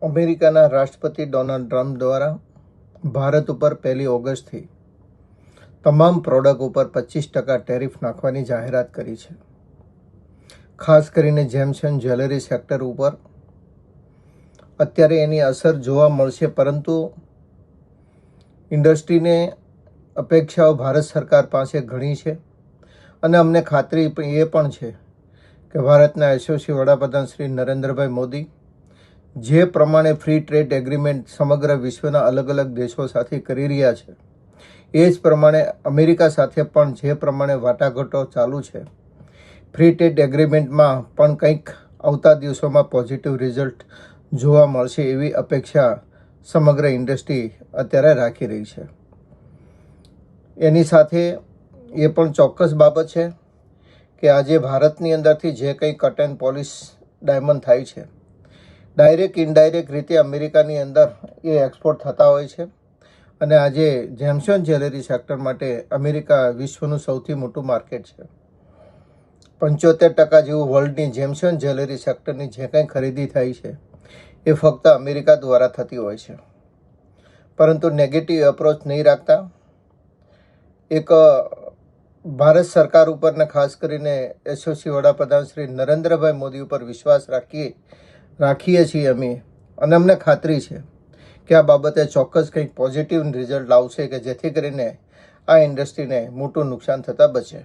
અમેરિકાના રાષ્ટ્રપતિ Donald Trump દ્વારા ભારત ઉપર 1 ઓગસ્ટથી તમામ પ્રોડક્ટ ઉપર 25% ટેરિફ નાખવાની જાહેરાત કરી છે. ખાસ કરીને જેમ્સ એન્ડ જ્વેલરી સેક્ટર ઉપર અત્યારે એની અસર જોવા મળશે, પરંતુ ઇન્ડસ્ટ્રીને અપેક્ષાઓ ભારત સરકાર પાસે ઘણી છે અને અમને ખાતરી એ પણ છે કે ભારતના યશસ્વી વડાપ્રધાન શ્રી નરેન્દ્રભાઈ મોદી જે પ્રમાણે ફ્રી ટ્રેડ એગ્રીમેન્ટ સમગ્ર વિશ્વના અલગ અલગ દેશો સાથે કરી રહ્યા છે, એ જ પ્રમાણે અમેરિકા સાથે પણ જે પ્રમાણે વાટાઘાટો ચાલુ છે, ફ્રી ટ્રેડ એગ્રીમેન્ટમાં પણ કંઈક આવતા દિવસોમાં પોઝિટિવ રિઝલ્ટ જોવા મળશે એવી અપેક્ષા સમગ્ર ઇન્ડસ્ટ્રી અત્યારે રાખી રહી છે. એની સાથે એ પણ ચોક્કસ બાબત છે કે આજે ભારતની અંદરથી જે કંઈ કટ એન્ડ પોલિશ ડાયમંડ થાય છે, ડાયરેક્ટ ઇનડાયરેક્ટ રીતે અમેરિકાની અંદર એ એક્સપોર્ટ થતા હોય છે અને આજે જેમ્સ એન્ડ જ્વેલરી સેક્ટર માટે અમેરિકા વિશ્વનું સૌથી મોટું માર્કેટ છે. 75% જેવું વર્લ્ડની જેમ્સ એન્ડ જ્વેલરી સેક્ટરની જે કંઈ ખરીદી થાય છે એ ફક્ત અમેરિકા દ્વારા થતી હોય છે. પરંતુ નેગેટિવ એપ્રોચ નહીં રાખતા એક ભારત સરકાર ઉપર ને ખાસ કરીને યશસ્વી વડાપ્રધાન શ્રી નરેન્દ્રભાઈ મોદી ઉપર વિશ્વાસ રાખીએ છીએ અમે, અને અમને ખાતરી છે કે આ બાબતે ચોક્કસ કંઈક પોઝિટિવ રિઝલ્ટ આવશે કે જેથી કરીને આ ઇન્ડસ્ટ્રીને મોટું નુકસાન થતાં બચે.